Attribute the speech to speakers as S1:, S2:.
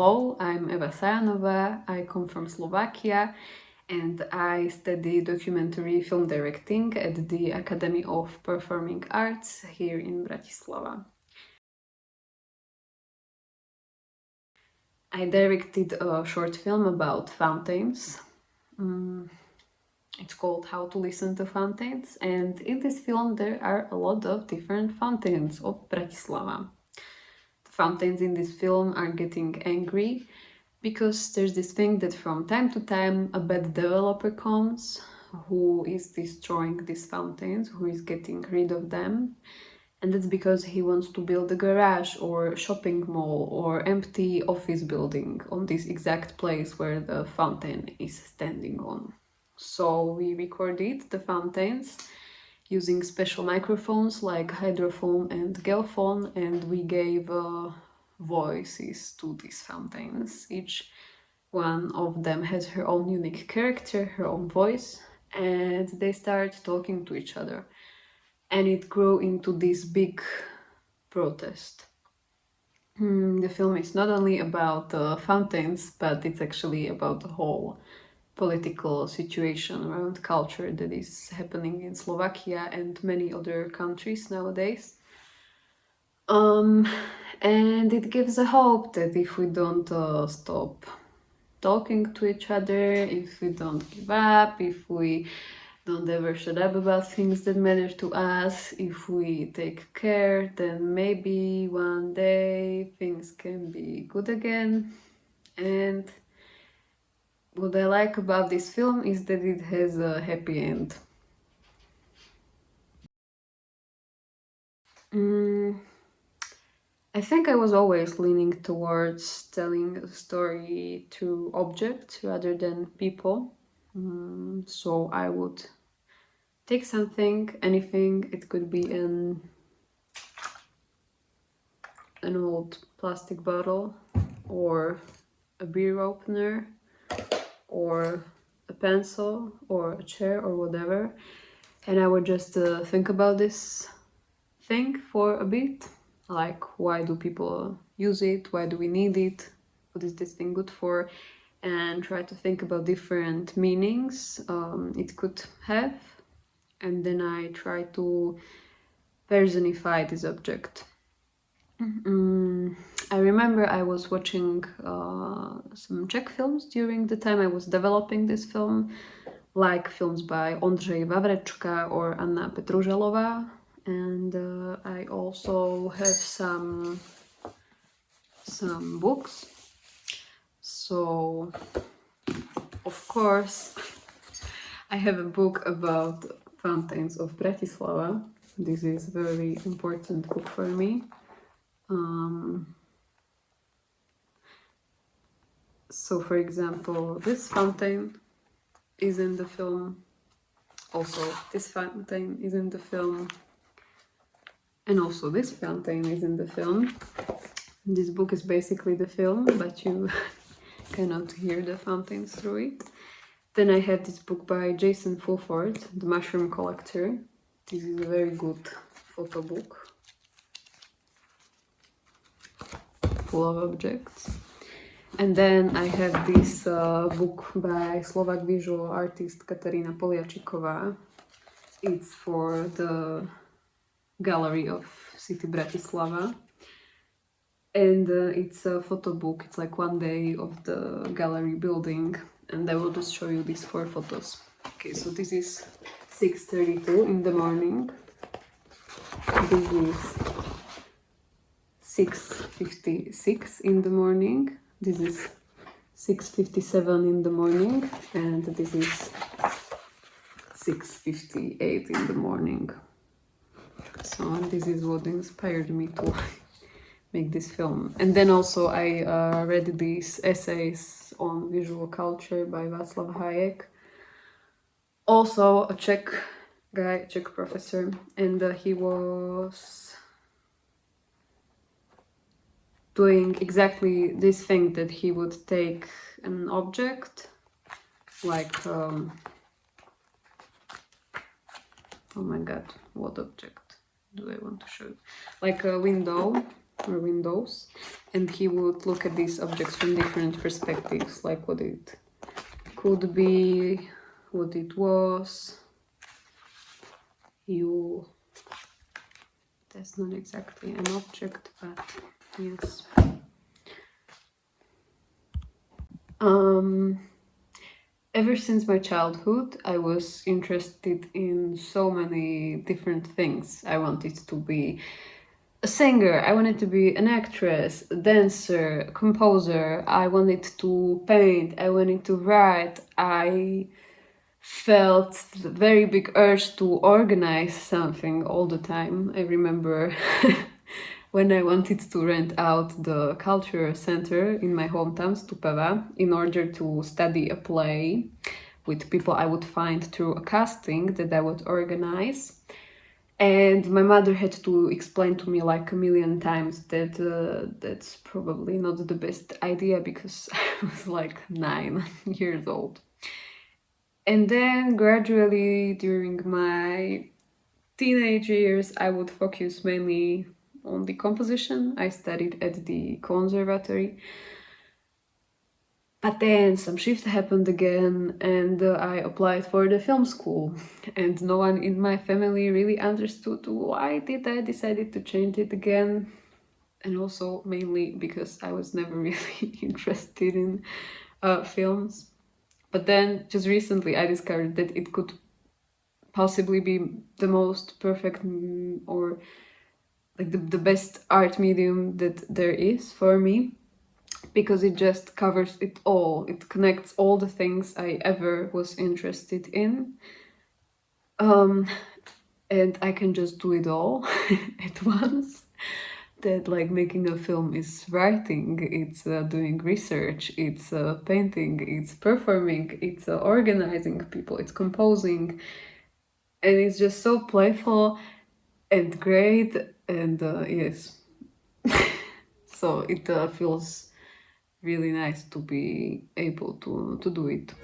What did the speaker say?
S1: Hello, I'm Eva Sajanová. I come from Slovakia and I study documentary film directing at the Academy of Performing Arts here in Bratislava. I directed a short film about fountains. It's called How to Listen to Fountains, and in this film there are a lot of different fountains of Bratislava. The fountains in this film are getting angry because there's this thing that from time to time a bad developer comes who is destroying these fountains, who is getting rid of them. And that's because he wants to build a garage or shopping mall or empty office building on this exact place where the fountain is standing on. So we recorded the fountains using special microphones like hydrophone and gelphone, and we gave voices to these fountains. Each one of them has her own unique character, her own voice, and they start talking to each other. And it grew into this big protest. The film is not only about fountains, but it's actually about the whole political situation around culture that is happening in Slovakia and many other countries nowadays. And it gives a hope that if we don't stop talking to each other, if we don't give up, if we don't ever shut up about things that matter to us, if we take care, then maybe one day things can be good again. And what I like about this film is that it has a happy end. I think I was always leaning towards telling a story through objects rather than people. So I would take something, anything. It could be an old plastic bottle or a beer opener or a pencil or a chair or whatever, and I would just think about this thing for a bit, like why do people use it, why do we need it, what is this thing good for, and try to think about different meanings it could have, and then I try to personify this object. I remember I was watching some Czech films during the time I was developing this film, like films by Ondřej Vavrečka or Anna Petružalová, and I also have some books. So, of course, I have a book about fountains of Bratislava. This is a very important book for me. So, for example, this fountain is in the film. Also, this fountain is in the film. And also this fountain is in the film. This book is basically the film, but you cannot hear the fountains through it. Then I have this book by Jason Fulford, The Mushroom Collector. This is a very good photo book, full of objects. And then I have this book by Slovak visual artist Katarína Poliačiková. It's for the gallery of City Bratislava. And it's a photo book. It's like one day of the gallery building. And I will just show you these 4 photos. Okay, so this is 6:32 in the morning. This is 6:56 in the morning. This is 6:57 in the morning. And this is 6:58 in the morning. So this is what inspired me to make this film. And then also I read these essays on visual culture by Václav Hayek. Also a Czech guy, Czech professor, and he was doing exactly this thing, that he would take an object like oh my god, what object do I want to show? Like a window, or windows, and he would look at these objects from different perspectives, like what it could be, what it was. That's not exactly an object, but yes. Ever since my childhood, I was interested in so many different things. I wanted to be a singer, I wanted to be an actress, a dancer, a composer, I wanted to paint, I wanted to write. I felt the very big urge to organize something all the time. I remember when I wanted to rent out the culture center in my hometown, Stupeva, in order to study a play with people I would find through a casting that I would organize. And my mother had to explain to me like a million times that that's probably not the best idea because I was like 9 years old. And then gradually during my teenage years, I would focus mainly on the composition. I studied at the conservatory. But then some shift happened again, and I applied for the film school. And no one in my family really understood why did I decided to change it again. And also mainly because I was never really interested in films. But then just recently I discovered that it could possibly be the most perfect or like the best art medium that there is for me, because it just covers it all. It connects all the things I ever was interested in. And I can just do it all at once. That like making a film is writing, it's doing research, it's painting, it's performing, it's organizing people, it's composing, and it's just so playful and great, and yes. So it feels really nice to be able to do it.